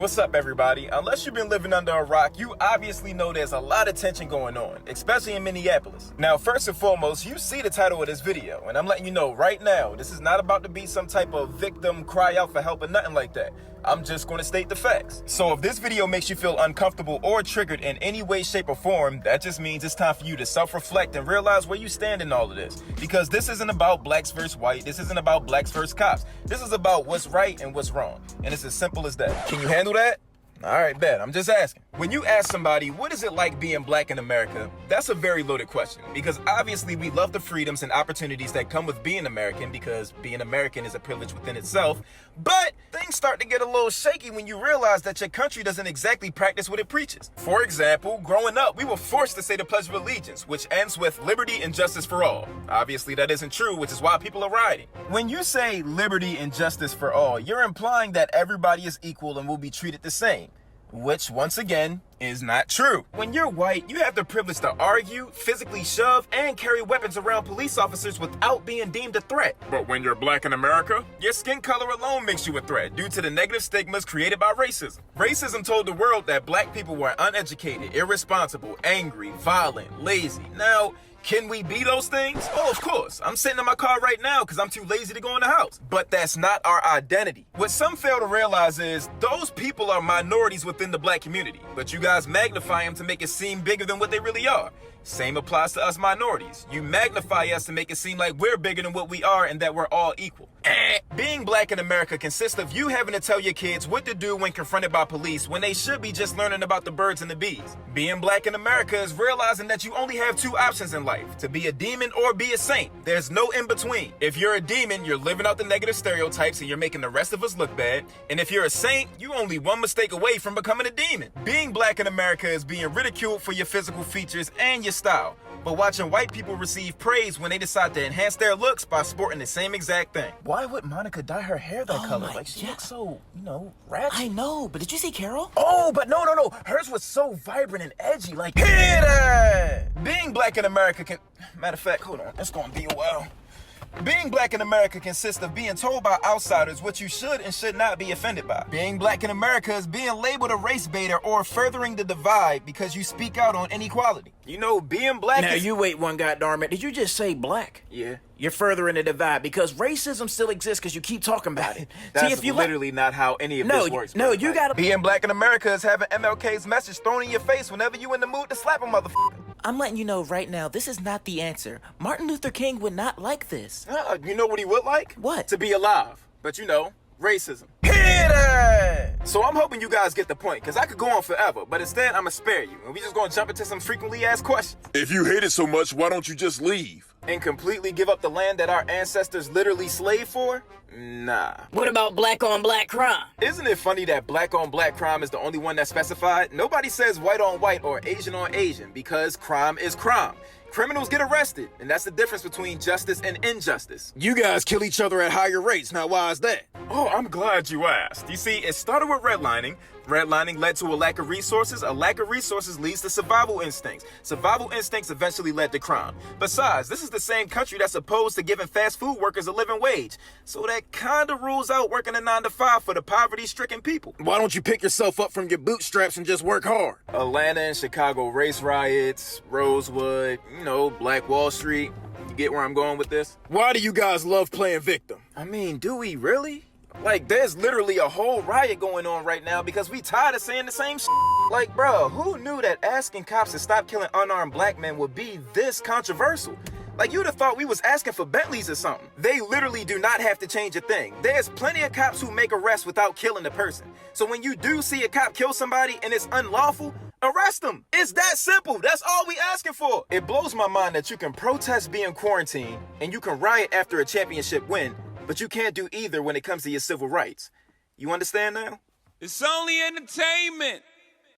What's up, everybody? Unless you've been living under a rock, you obviously know there's a lot of tension going on, especially in Minneapolis. Now, first and foremost, you see the title of this video, and I'm letting you know right now, this is not about to be some type of victim cry out for help or nothing like that. I'm just going to state the facts. So if this video makes you feel uncomfortable or triggered in any way, shape, or form, that just means it's time for you to self-reflect and realize where you stand in all of this. Because this isn't about blacks versus white, this isn't about blacks versus cops. This is about what's right and what's wrong. And it's as simple as that. Can you handle that? All right, bet. I'm just asking. When you ask somebody, what is it like being black in America? That's a very loaded question, because obviously we love the freedoms and opportunities that come with being American, because being American is a privilege within itself. But things start to get a little shaky when you realize that your country doesn't exactly practice what it preaches. For example, growing up, we were forced to say the Pledge of Allegiance, which ends with liberty and justice for all. Obviously, that isn't true, which is why people are rioting. When you say liberty and justice for all, you're implying that everybody is equal and will be treated the same, which, once again, is not true. When you're white, you have the privilege to argue, physically shove, and carry weapons around police officers without being deemed a threat. But when you're black in America, your skin color alone makes you a threat due to the negative stigmas created by racism. Racism told the world that black people were uneducated, irresponsible, angry, violent, lazy. Now, can we be those things? Oh, of course. I'm sitting in my car right now because I'm too lazy to go in the house. But that's not our identity. What some fail to realize is those people are minorities within the black community, but you guys magnify them to make it seem bigger than what they really are. Same applies to us minorities. You magnify us to make it seem like we're bigger than what we are and that we're all equal. Being black in America consists of you having to tell your kids what to do when confronted by police when they should be just learning about the birds and the bees. Being black in America is realizing that you only have two options in life: to be a demon or be a saint. There's no in between. If you're a demon, you're living out the negative stereotypes and you're making the rest of us look bad. And if you're a saint, you're only one mistake away from becoming a demon. Being black in America is being ridiculed for your physical features and your style, but watching white people receive praise when they decide to enhance their looks by sporting the same exact thing. Why would Monica dye her hair that color? Like, she looks so, ratchet. I know, but did you see Carol? Oh, but no. Hers was so vibrant and edgy, like, hit it! Being black in America can... Matter of fact, hold on, it's gonna be a while. Being black in America consists of being told by outsiders what you should and should not be offended by. Being black in America is being labeled a race baiter or furthering the divide because you speak out on inequality. You know, being black Now, is... you wait one goddamn minute. Did you just say black? Yeah. You're furthering the divide because racism still exists because you keep talking about it. That's See, if you literally not how any of this works. No, bro. you gotta... Being black in America is having MLK's message thrown in your face whenever you in the mood to slap a motherfucker. I'm letting you know right now, this is not the answer. Martin Luther King would not like this. You know what he would like? What? To be alive. But racism. Hit it! So I'm hoping you guys get the point, because I could go on forever, but instead I'm gonna spare you, and we just gonna jump into some frequently asked questions. If you hate it so much, why don't you just leave? And completely give up the land that our ancestors literally slaved for? Nah. What about black on black crime? Isn't it funny that black on black crime is the only one that's specified? Nobody says white on white or Asian on Asian, because crime is crime. Criminals get arrested, and that's the difference between justice and injustice. You guys kill each other at higher rates. Now, why is that? Oh, I'm glad you asked. You see, it started with redlining. Redlining led to a lack of resources. A lack of resources leads to survival instincts. Survival instincts eventually led to crime. Besides, this is the same country that's opposed to giving fast food workers a living wage. So that kinda rules out working a 9-to-5 for the poverty-stricken people. Why don't you pick yourself up from your bootstraps and just work hard? Atlanta and Chicago race riots, Rosewood, Black Wall Street. You get where I'm going with this? Why do you guys love playing victim? I mean, do we really? Like, there's literally a whole riot going on right now because we tired of saying the same shit. Like, bro, who knew that asking cops to stop killing unarmed black men would be this controversial? Like, you'd have thought we was asking for Bentleys or something. They literally do not have to change a thing. There's plenty of cops who make arrests without killing the person. So when you do see a cop kill somebody and it's unlawful, arrest them. It's that simple. That's all we asking for. It blows my mind that you can protest being quarantined and you can riot after a championship win, but you can't do either when it comes to your civil rights. You understand now? It's only entertainment.